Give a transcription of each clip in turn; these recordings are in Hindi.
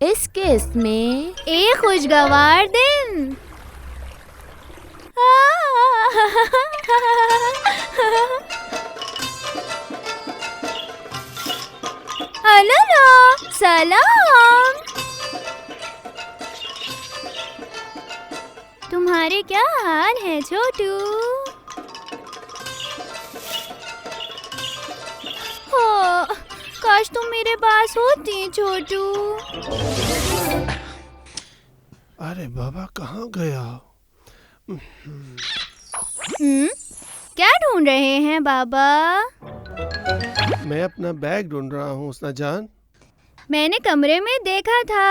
इसके इसमें एक खुशगवार दिन। हेलो, सलाम। तुम्हारे क्या हाल है छोटू? हो, काश तुम मेरे पास होती छोटू। अरे बाबा कहाँ गया? क्या ढूंढ रहे हैं बाबा? मैं अपना बैग ढूंढ रहा हूँ उसना जान। मैंने कमरे में देखा था।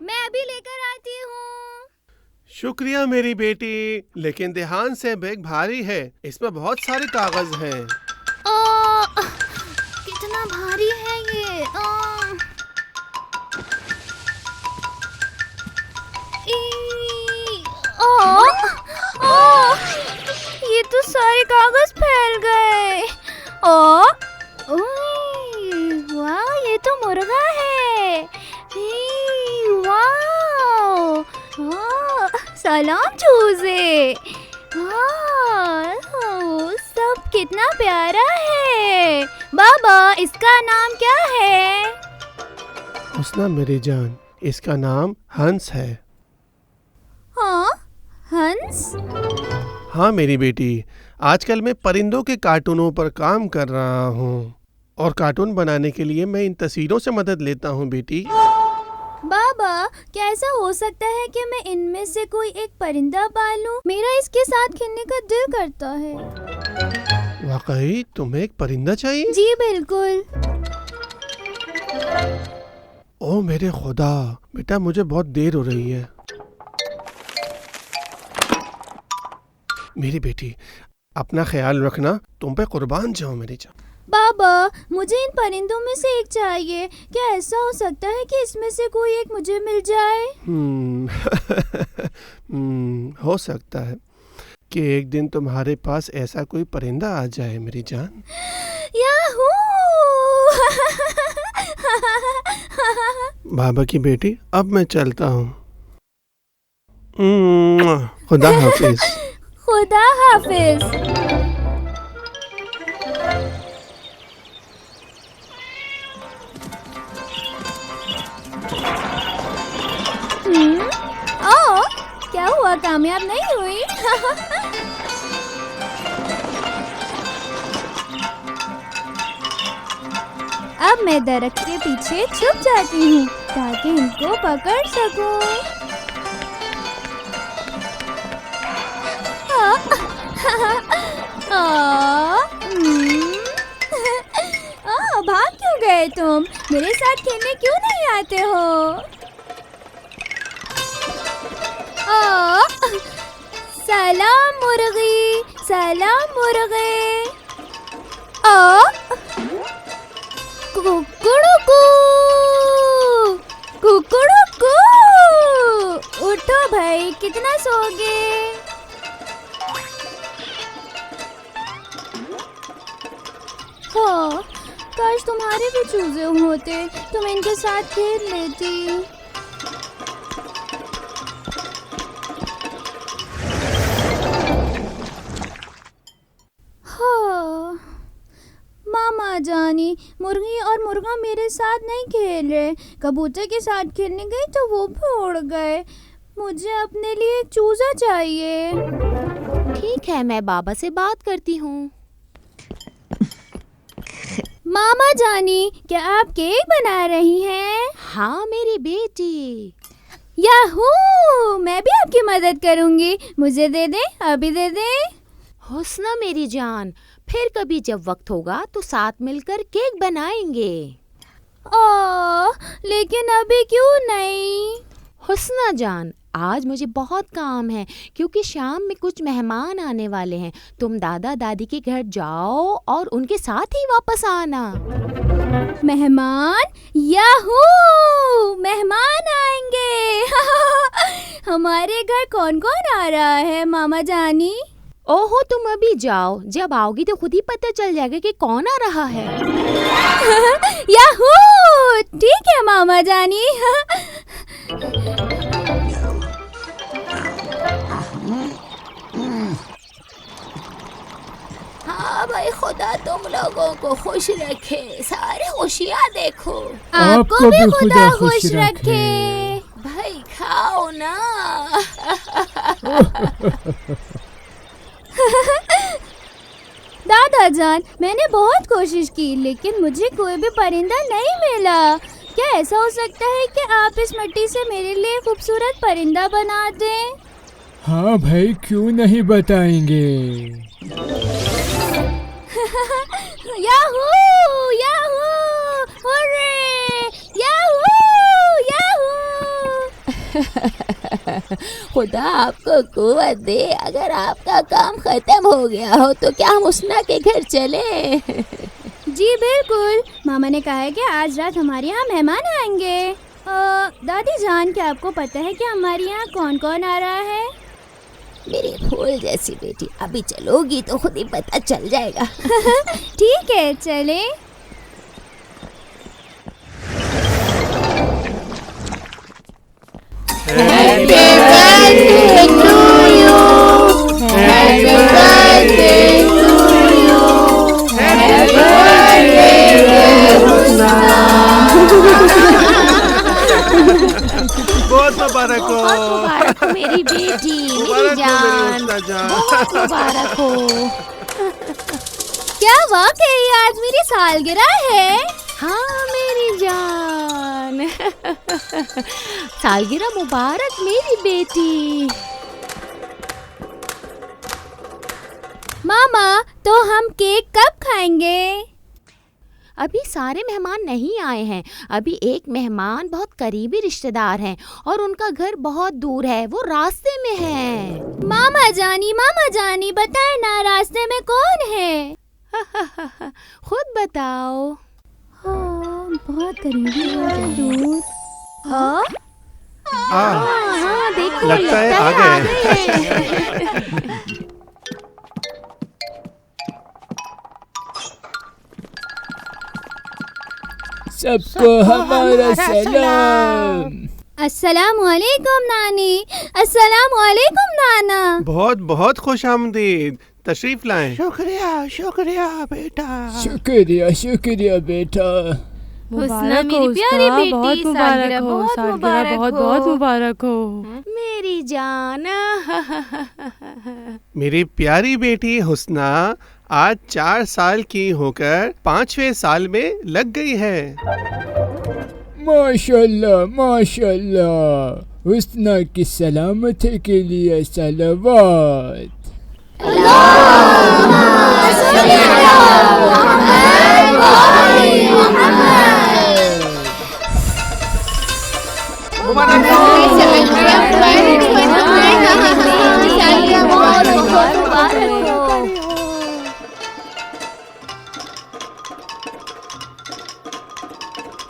मैं अभी लेकर आती हूँ। शुक्रिया मेरी बेटी, लेकिन ध्यान से, बैग भारी है, इसमें बहुत सारे कागज हैं। कितना भारी है ये। ये तो सारे कागज फैल गए। वाह, ये तो मुर्गा है। वाह, सलाम चूजे। सब कितना प्यारा है। बाबा, इसका नाम क्या है? उसना मेरी जान, इसका नाम हंस है। हाँ, हंस? हाँ मेरी बेटी, आजकल मैं परिंदों के कार्टूनों पर काम कर रहा हूँ और कार्टून बनाने के लिए मैं इन तस्वीरों से मदद लेता हूँ बेटी। बाबा, क्या ऐसा हो सकता है कि मैं इनमें से कोई एक परिंदा पालूं? मेरा इसके साथ खेलने का दिल करता है। वाकई तुम्हें एक परिंदा चाहिए? जी बिल्कुल। ओ मेरे खुदा, बेटा मुझे बहुत देर हो रही है। मेरी बेटी, अपना ख्याल रखना, तुम पे कुर्बान जाऊं मेरी जान। बाबा, मुझे इन परिंदों में से एक चाहिए। क्या ऐसा हो सकता है कि इसमें से कोई एक मुझे मिल जाए? हो सकता है कि एक दिन तुम्हारे पास ऐसा कोई परिंदा आ जाए मेरी जान। याहू! बाबा की बेटी, अब मैं चलता हूँ। खुदा हाफिज। खुदा हाफिज। क्या हुआ, कामयाब नहीं हुई? अब मैं दरख्त के पीछे छुप जाती हूँ ताकि इनको पकड़ सकूं। भाग क्यों गए तुम? मेरे साथ खेलने क्यों नहीं आते हो? सलाम मुर्गी, सलाम मुर्गे। कुकुड़ुकू, कुकुड़ुकू। उठो भाई, कितना सोओगे? हाँ, काश तुम्हारे भी चूजे होते, तुम इनके साथ खेल लेती। हाँ, मामा जानी, मुर्गी और मुर्गा मेरे साथ नहीं खेल रहे। कबूतर के साथ खेलने गई तो वो भी उड़ गए। मुझे अपने लिए एक चूजा चाहिए। ठीक है, मैं बाबा से बात करती हूँ। मामा जानी, क्या आप केक बना रही हैं? हाँ मेरी बेटी। याहू! मैं भी आपकी मदद करूँगी। मुझे दे दे, अभी दे दे। हुस्ना मेरी जान, फिर कभी जब वक्त होगा तो साथ मिलकर केक बनाएंगे। लेकिन अभी क्यों नहीं? हुस्ना जान, आज मुझे बहुत काम है क्योंकि शाम में कुछ मेहमान आने वाले हैं। तुम दादा दादी के घर जाओ और उनके साथ ही वापस आना। मेहमान? याहू! मेहमान आएंगे। हमारे घर कौन कौन आ रहा है मामा जानी? ओहो, तुम अभी जाओ, जब आओगी तो खुद ही पता चल जाएगा कि कौन आ रहा है। याहू! ठीक है मामा जानी। हाँ भाई, खुदा तुम लोगों को खुश रखे, सारे खुशियाँ देखो। आपको भी खुदा खुश रखे। भाई खाओ ना। दादा जान, मैंने बहुत कोशिश की लेकिन मुझे कोई भी परिंदा नहीं मिला। क्या ऐसा हो सकता है कि आप इस मिट्टी से मेरे लिए खूबसूरत परिंदा बना दें? हाँ भाई, क्यों नहीं बताएंगे। Yahoo! Yahoo! Hurray! Yahoo! Yahoo! खुदा आपको कुव्वत दे। अगर आपका काम खत्म हो गया हो तो क्या हम हुस्ना के घर चले? जी बिल्कुल, मामा ने कहा है कि आज रात हमारे यहाँ मेहमान आएंगे। दादी जान, क्या आपको पता है कि हमारे यहाँ कौन कौन आ रहा है? मेरी फूल जैसी बेटी, अभी चलोगी तो खुद ही पता चल जाएगा। ठीक है, चले। बहुत मुबारक हो। बहुत मुबारक हो मेरी बेटी, मेरी जान, बहुत मुबारक हो। क्या वाकई आज मेरी सालगिरह है? हाँ मेरी जान। सालगिरह मुबारक मेरी बेटी। मामा, तो हम केक कब खाएंगे? अभी सारे मेहमान नहीं आए हैं। अभी एक मेहमान बहुत करीबी रिश्तेदार हैं और उनका घर बहुत दूर है, वो रास्ते में है। मामा जानी बताए ना, रास्ते में कौन है? खुद बताओ। हाँ, बहुत करीबी, बहुत दूर। हाँ? हाँ, देखो, लगता है आ गए। सबको हमारा सलाम। अस्सलामुअलैकुम नानी। अस्सलामुअलैकुम नाना। बहुत बहुत खुश आमदीद, तशरीफ लाएं। शुक्रिया शुक्रिया बेटा। शुक्रिया शुक्रिया बेटा। हुस्ना मेरी प्यारी बेटी, बहुत मुबारक हो, सालगिरह बहुत बहुत मुबारक हो। मेरी जान। मेरी प्यारी बेटी हुस्ना आज 4 साल की होकर 5वें साल में लग गई है। माशाल्लाह माशाल्लाह। हुस्ना की सलामती के लिए सलावत।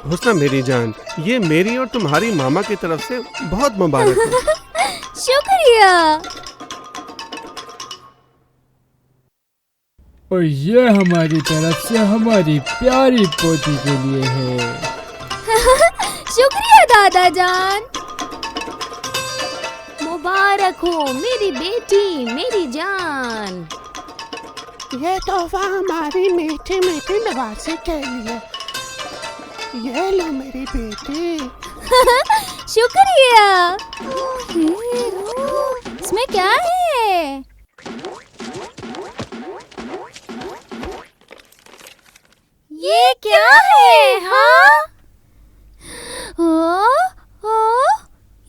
हुस्ना मेरी जान, ये मेरी और तुम्हारी मामा की तरफ से बहुत मुबारक हो। शुक्रिया। और ये हमारी तरफ से हमारी प्यारी पोती के लिए है। शुक्रिया दादा जान। मुबारक हो मेरी बेटी, मेरी जान। ये तोहफा हमारी मीठी मीठी नवाज़ी के लिए। ये लो मेरी बेटी। शुक्रिया। इसमें क्या है? ये क्या है? हाँ?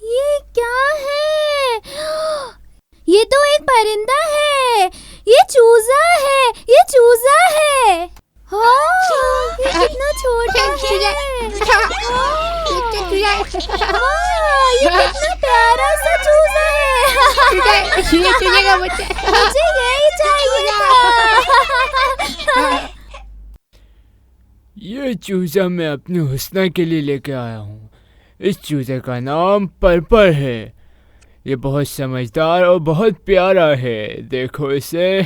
ये क्या है? ये तो एक परिंदा है। ये चूजा है। ये चूजा है। हाँ, ये कितना छोटा है। हाँ, ये कितना प्यारा सा चूजा है। मुझे यही चाहिए था। ये चूजा मैं अपनी हुस्ना के लिए लेके आया हूँ। इस चूजे का नाम पर्पल है। ये बहुत समझदार और बहुत प्यारा है, देखो इसे।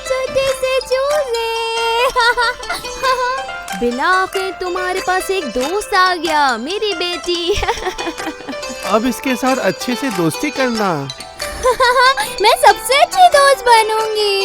छोटे से चूजे। बिलाखिर तुम्हारे पास एक दोस्त आ गया मेरी बेटी। अब इसके साथ अच्छे से दोस्ती करना। मैं सबसे अच्छी दोस्त बनूंगी।